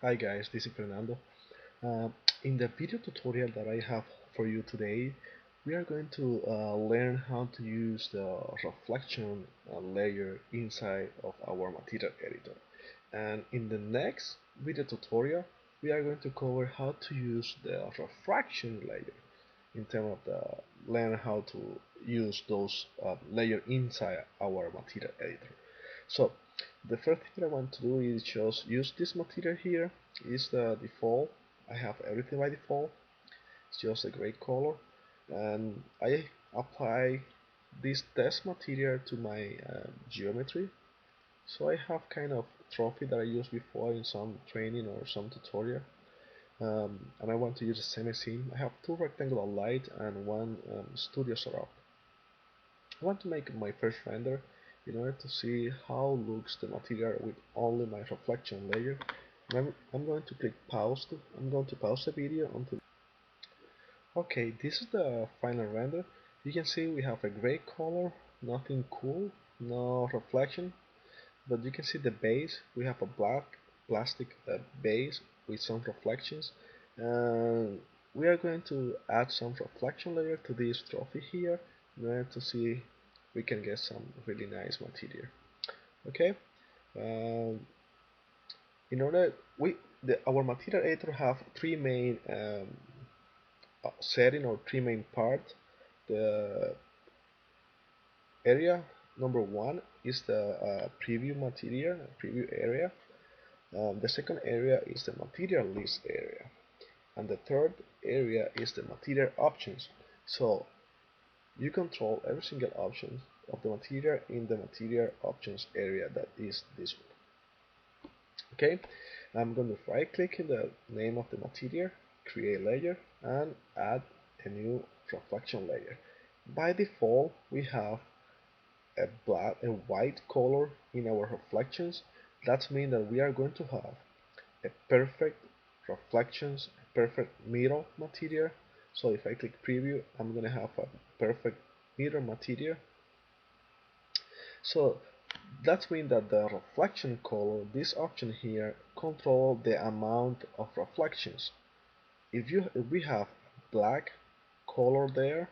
Hi guys, this is Fernando. Uh, in the video tutorial that I have for you today, we are going to learn how to use the reflection layer inside of our material editor. And in the next video tutorial, we are going to cover how to use the refraction layer in terms of learn how to use those layer inside our material editor. So the first thing that I want to do is just use this material here. Is the default. I have everything by default. It's just a gray color, and I apply this test material to my geometry. So I have kind of trophy that I used before in some training or some tutorial. And I want to use the same scene. I have two rectangular light and one studio setup. I want to make my first render in order to see how looks the material with only my reflection layer. And I'm going to click pause. I'm going to pause the video until. Okay, this is the final render. You can see we have a gray color, nothing cool, no reflection, but you can see the base. We have a black plastic base with some reflections, and we are going to add some reflection layer to this trophy here in order to see we can get some really nice material. Okay, um, in order our material editor have three main setting or three main parts. The area number one is the preview material preview area. The second area is the material list area, and the third area is the material options. So you control every single option of the material in the material options area, that is this one. Okay, I'm going to right click in the name of the material, create layer, and add a new reflection layer. By default we have a white color in our reflections. That means that we are going to have a perfect reflections, a perfect mirror material. So if I click preview, I'm going to have a perfect mirror material. So that means that the reflection color, this option here, control the amount of reflections. If we have black color there,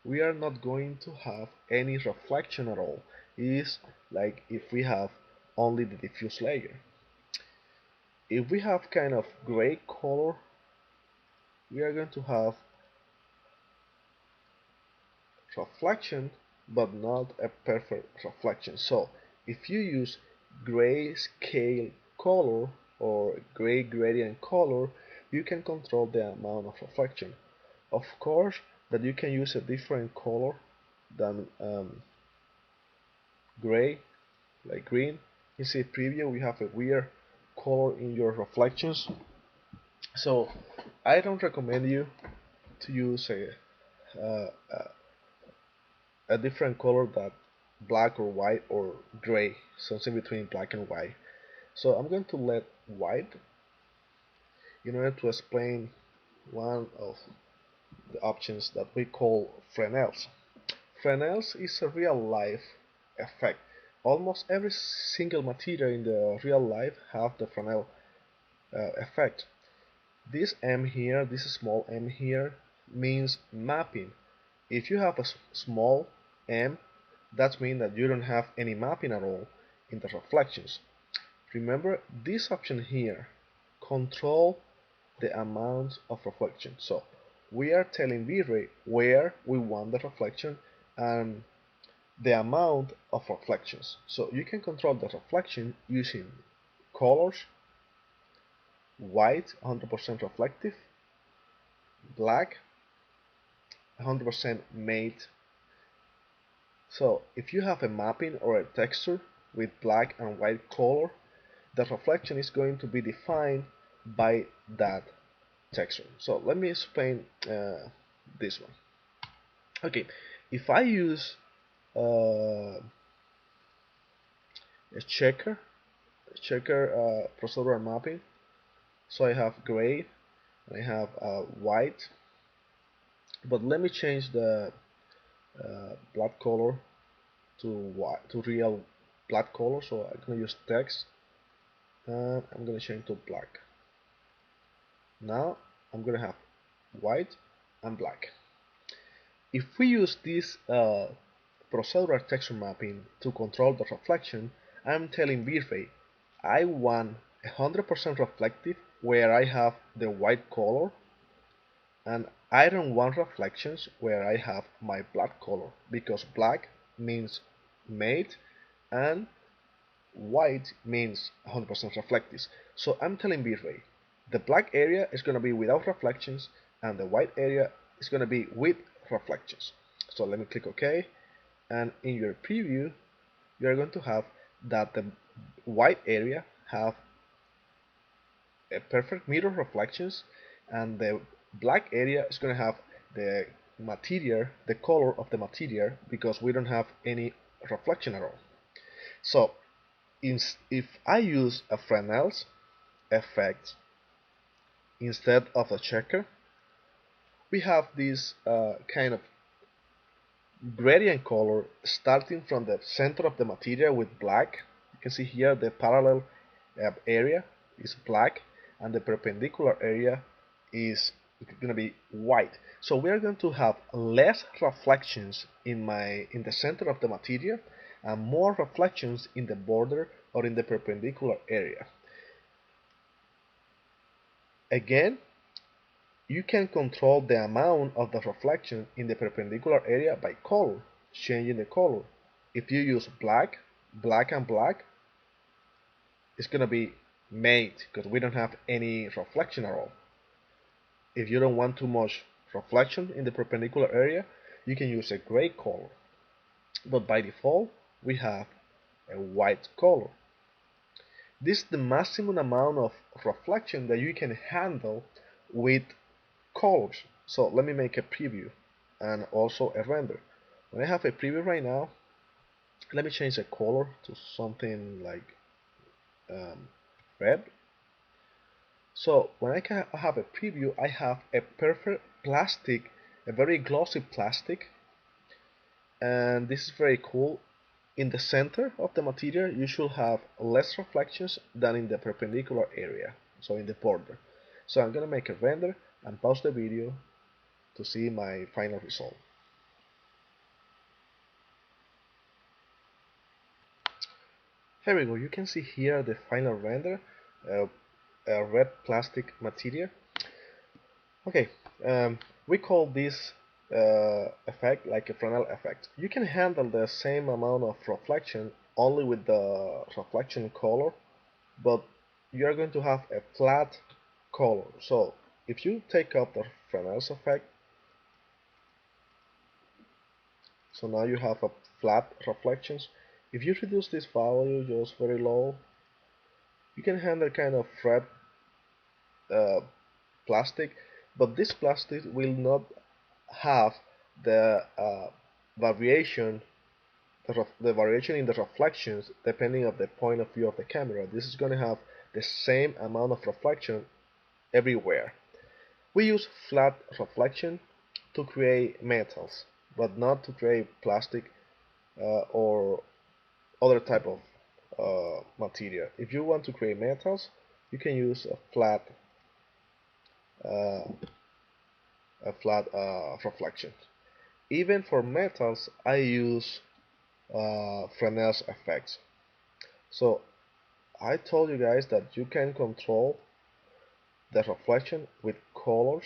we are not going to have any reflection at all. It is like if we have only the diffuse layer. If we have kind of gray color, we are going to have reflection but not a perfect reflection. So if you use gray scale color or gray gradient color, you can control the amount of reflection. Of course that you can use a different color than gray, like green. You see preview, we have a weird color in your reflections. So I don't recommend you to use uh, a different color that black or white or gray, something between black and white. So I'm going to let white in order to explain one of the options that we call Fresnels. Fresnels is a real life effect. Almost every single material in the real life have the Fresnel effect. This M here, this small m here, means mapping. If you have a small m, that means that you don't have any mapping at all in the reflections. Remember this option here, control the amount of reflection. So we are telling V-Ray where we want the reflection and the amount of reflections. So you can control the reflection using colors, white 100% reflective, black 100% matte. So if you have a mapping or a texture with black and white color, the reflection is going to be defined by that texture. So let me explain this one. Okay, if I use a checker procedural mapping, so I have gray and I have white, but let me change the black color to white, to real black color. So I'm gonna use text and I'm gonna change to black. Now I'm gonna have white and black. If we use this procedural texture mapping to control the reflection, I'm telling V-Ray I want 100% reflective where I have the white color, and I don't want reflections where I have my black color, because black means made and white means 100% reflective. So I'm telling V-Ray the black area is going to be without reflections and the white area is going to be with reflections. So let me click OK, and in your preview you are going to have that the white area have a perfect mirror reflections, and the black area is going to have the material, the color of the material, because we don't have any reflection at all. So if I use a Fresnel's effect instead of a checker, we have this kind of gradient color starting from the center of the material with black. You can see here the parallel area is black and the perpendicular area is going to be white. So we are going to have less reflections in the center of the material and more reflections in the border or in the perpendicular area. Again, you can control the amount of the reflection in the perpendicular area by color, changing the color. If you use black, black and black, it's going to be made because we don't have any reflection at all. If you don't want too much reflection in the perpendicular area, you can use a gray color. But by default, we have a white color. This is the maximum amount of reflection that you can handle with colors. So let me make a preview and also a render. When I have a preview right now, let me change the color to something like red. So when I have a preview, I have a perfect plastic, a very glossy plastic, and this is very cool. In the center of the material, you should have less reflections than in the perpendicular area, so in the border. So I'm gonna make a render and pause the video to see my final result. Here we go. You can see here the final render, a red plastic material. Okay, we call this effect like a Fresnel effect. You can handle the same amount of reflection only with the reflection color, but you are going to have a flat color. So if you take up the Fresnel's effect, so now you have a flat reflections. If you reduce this value just very low, you can handle kind of red plastic, but this plastic will not have the variation the variation in the reflections depending on the point of view of the camera. This is going to have the same amount of reflection everywhere. We use flat reflection to create metals, but not to create plastic or other type of material. If you want to create metals, you can use uh, a flat reflection. Even for metals, I use Fresnel's effects. So I told you guys that you can control the reflection with colors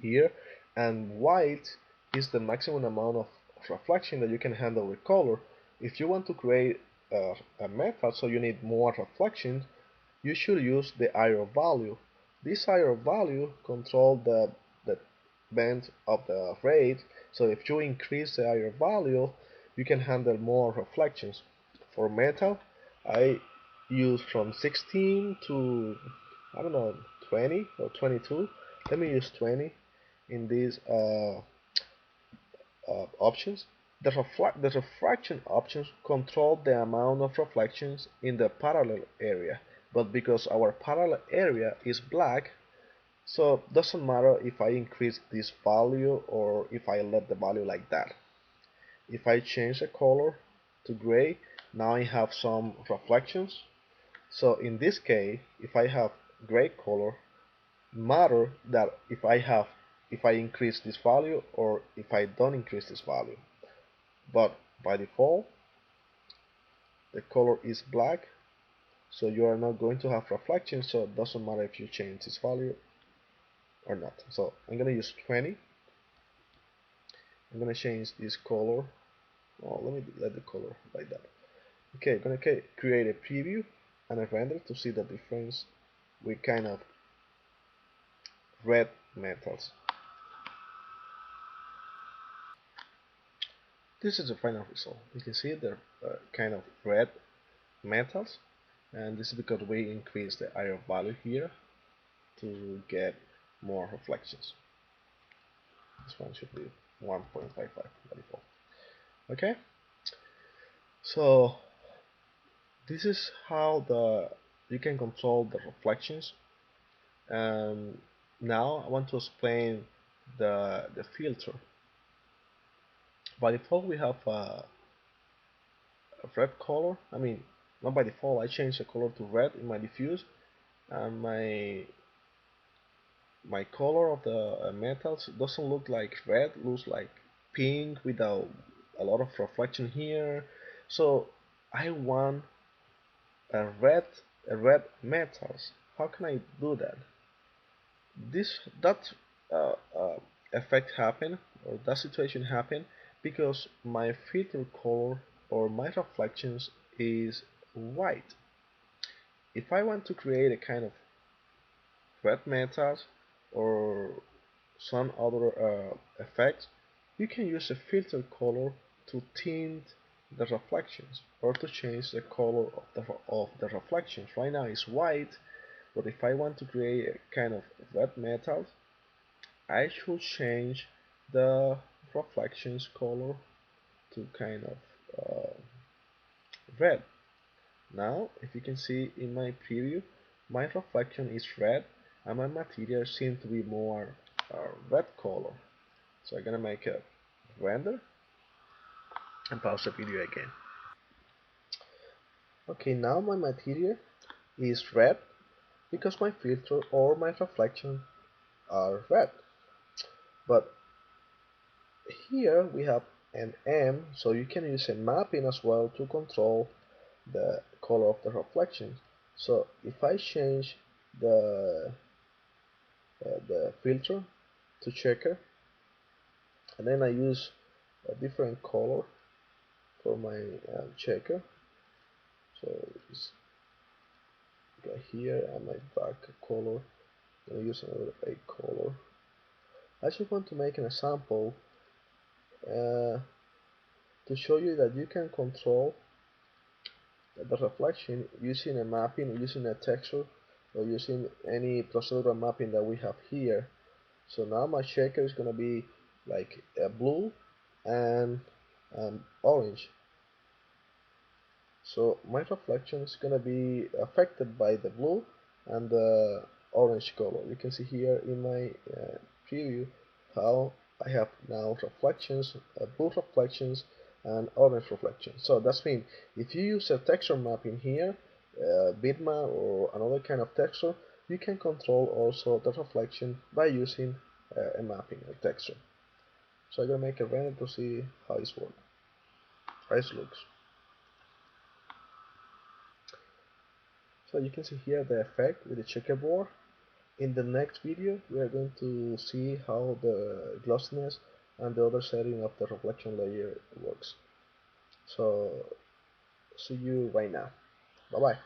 here, and white is the maximum amount of reflection that you can handle with color. If you want to create a metal, so you need more reflection, you should use the IR value. This IR value controls the bend of the rate, so if you increase the IR value, you can handle more reflections. For metal, I use from 16 to, I don't know, 20 or 22. Let me use 20 in these options. The refraction options control the amount of reflections in the parallel area, but because our parallel area is black, so it doesn't matter if I increase this value or if I let the value like that. If I change the color to gray, now I have some reflections, So in this case, if I have gray color, matter that if I increase this value or if I don't increase this value. But by default, the color is black, so you are not going to have reflection, so it doesn't matter if you change this value or not. So I'm gonna use 20. I'm gonna change this color. Oh, let me let the color like that. Okay, I'm gonna create a preview and a render to see the difference with kind of red metals. This is the final result. You can see they're kind of red metals, and this is because we increase the IR value here to get more reflections. This one should be 1.55 by default. Okay, so this is how you can control the reflections. And now I want to explain the filter. By default, we have a red color. I mean, not by default. I changed the color to red in my diffuse, and my color of the metals doesn't look like red. Looks like pink without a lot of reflection here. So I want a red metals. How can I do that? That uh, uh, effect happen, or that situation happen because my filter color or my reflections is white. If I want to create a kind of red metals or some other effects, you can use a filter color to tint the reflections or to change the color of the reflections. Right now it's white, but if I want to create a kind of red metals, I should change the reflections color to kind of red. Now, if you can see in my preview, my reflection is red and my material seems to be more red color. So I'm gonna make a render and pause the video again. Okay, now my material is red because my filter or my reflection are red. But here we have an M, so you can use a mapping as well to control the color of the reflection. So if I change the filter to checker, and then I use a different color for my checker, so it's right here, and my back color, I'm gonna use another a color. I just want to make an example to show you that you can control the reflection using a mapping, using a texture, or using any procedural mapping that we have here. So now my checker is gonna be like a blue and orange. So my reflection is gonna be affected by the blue and the orange color. You can see here in my preview how I have now reflections, blue reflections and orange reflections. So that's mean if you use a texture mapping here, bitmap or another kind of texture, you can control also the reflection by using a mapping, a texture. So I'm gonna make a render to see how it works, how it looks. So you can see here the effect with the checkerboard. In the next video we are going to see how the glossiness and the other setting of the reflection layer works. So see you right now. Bye bye.